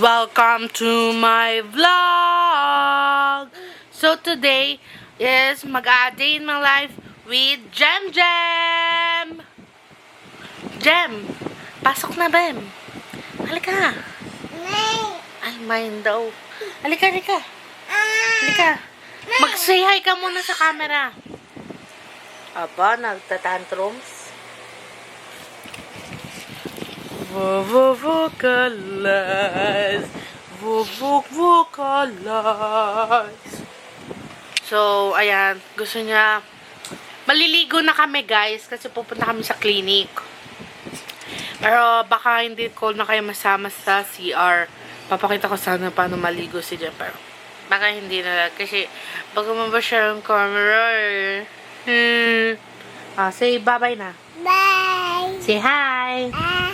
welcome to my vlog. So today is mag-a-day in my life with Jem. Jem, pasok na Bem. Halika. Ay, mine daw. Halika. Mag-say hi ka muna sa camera. Aba, nagtatantrums. Vocalize. So, ayan. Gusto niya. Maliligo na kami, guys. Kasi pupunta kami sa clinic. Pero, baka hindi ko na kayo masama sa CR. Papakita ko sana paano maligo si Jem. Pero, baka hindi na lang. Kasi, bago mo ba siya yung camera eh. Say bye-bye na. Bye. Say hi. Hi.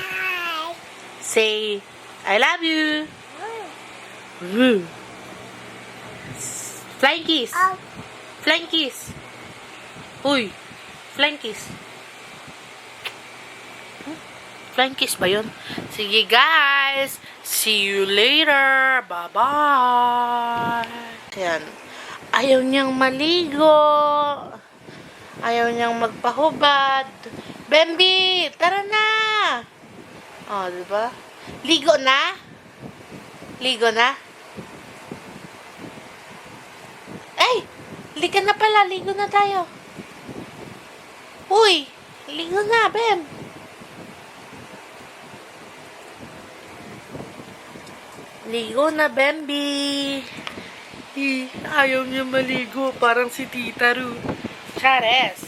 Say, I love you. Flying kiss. Oh. Flying kiss. Uy. Flying kiss. Flying kiss ba yun? Sige guys. See you later. Bye-bye. Ayan. Ayaw niyang maligo. Ayaw niyang magpahubad. Bambi, tara na. Oh, diba? Ligo na? Ligo na? Ay! Liga na pala. Ligo na tayo. Uy! Ligo na, Bem. Ligo na, Bambi. Ayaw niya maligo. Parang si Tita Ru. Chares.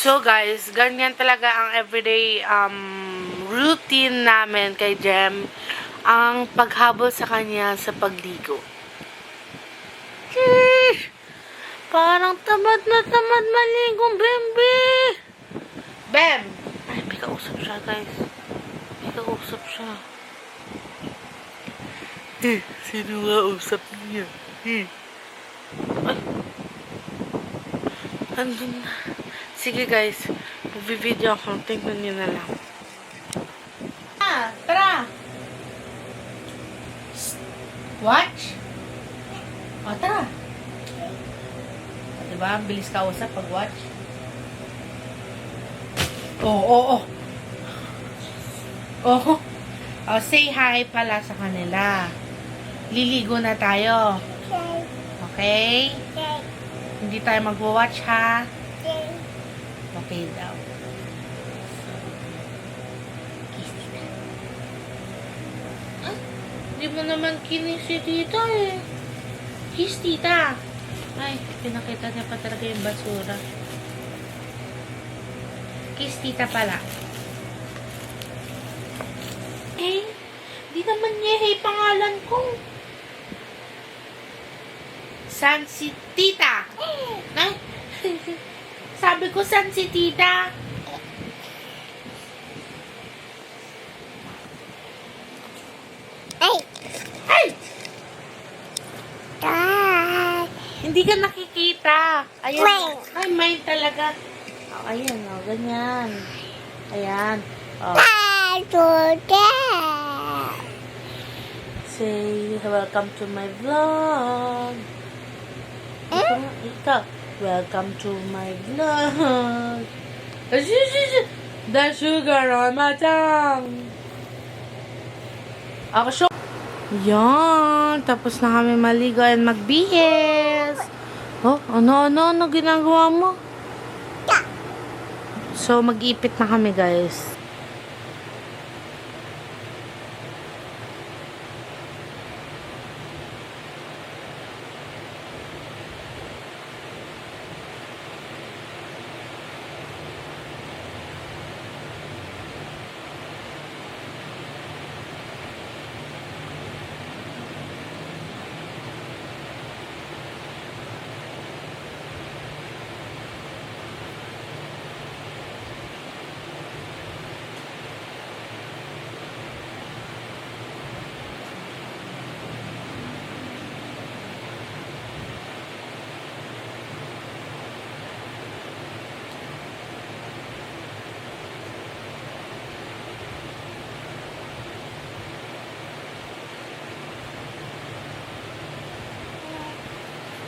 So guys, ganyan talaga ang everyday routine namin kay Jem. Ang paghabol sa kanya sa pagligo. Parang tamad na tamad maligo, Bambi. Bem! Ay, may kausap siya, guys. May kausap siya. Sino nga usap niya? Ay. Andun na. Sige guys, mag-video ako. Tingnan nyo na lang. Tara! Watch? O, tara. Diba? Ang bilis ka usap pag watch. Oh. Say hi pala sa kanila. Liligo na tayo. Okay? Hindi tayo mag-watch ha? Okay daw. Kiss tita. Ah, hindi mo naman kinis si tita eh. Kiss tita. Ay, pinakita niya pa talaga yung basura. Kiss tita pala. Eh, di naman niya pangalan ko. San si tita? Ay, sabi ko, san si tita? Ay. Dad. Hindi ka nakikita. Ayan. Mine. Ay, mine talaga. Oh, ayan, oh, ganyan. Ayan. Oh. Dad. Say, welcome to my vlog. Ikaw. Welcome to my vlog. The sugar on my tongue. Ako siya. Yan. Tapos na kami maligo and magbihis. Oh, ano ginagawa mo? So, mag-ipit na kami, guys.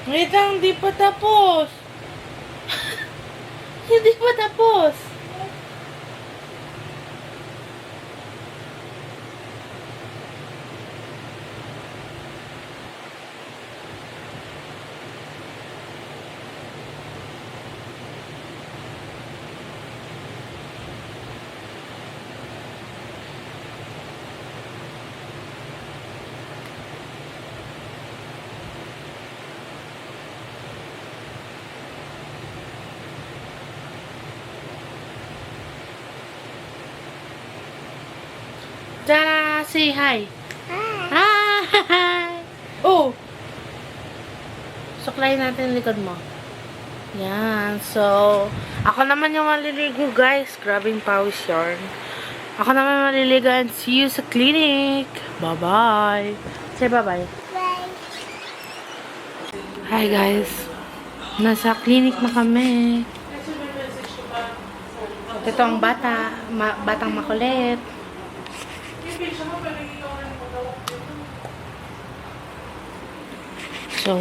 Wait lang, hindi pa tapos. Hindi pa tapos. Tara, say hi. Hi! Oh! Suklayin natin yung likod mo. Yan. So, ako naman yung maliligo, guys. Grabing pawis yarn. Ako naman maliligo and see you sa clinic. Bye-bye. Say bye-bye. Bye. Hi, guys. Nasa clinic na kami. Ito ang batang makulit. So,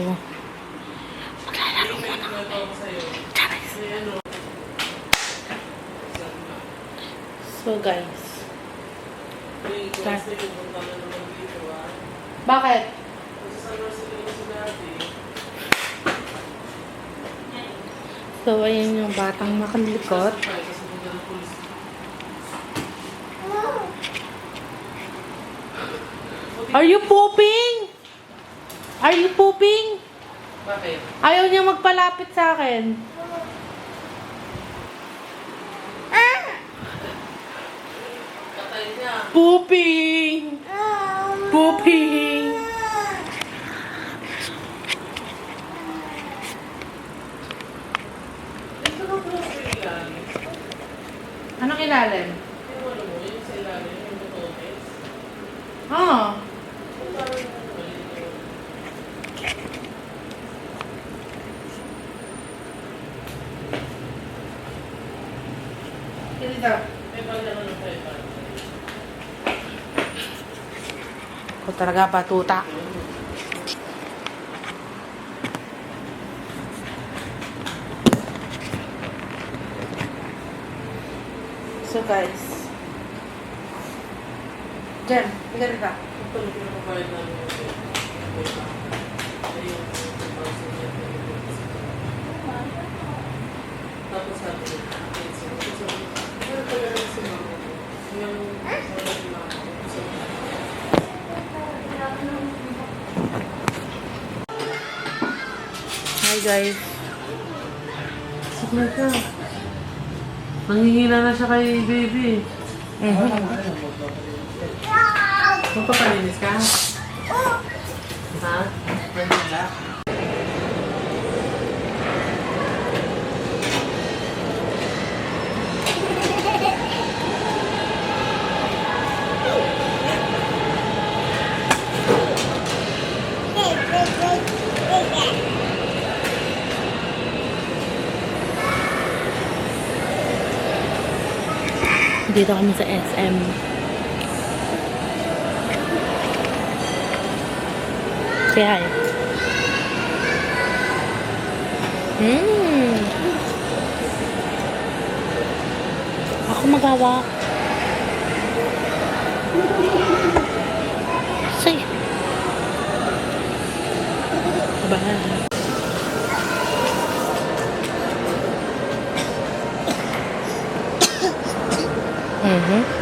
maglalaro muna kami. Charis. So, guys. Start. Bakit? So, ayan yung batang makalikot. Are you pooping? Are you pooping? Bakit? Ayaw niya magpalapit sa akin. Patay niya. Pooping! Pooping! Ito na po sa ilalim. Anong ilalim? Yung ano mo, yung sa ilalim, yung butones. Ah. Dito. May paglaman ng 500. Ako talaga batuta. So guys. Jen, higa rito. Ito yung pinapapayad namin yung tapos sabi niya, ano talaga si mama? Yung si mama. Hi guys. Sakla siya. Nangihina na siya kay baby. Magpapalinis ka? Ha? Pwede na? Dito kami sa SM. Say hi. Ako magawa. Say. Bye. Mm-hmm.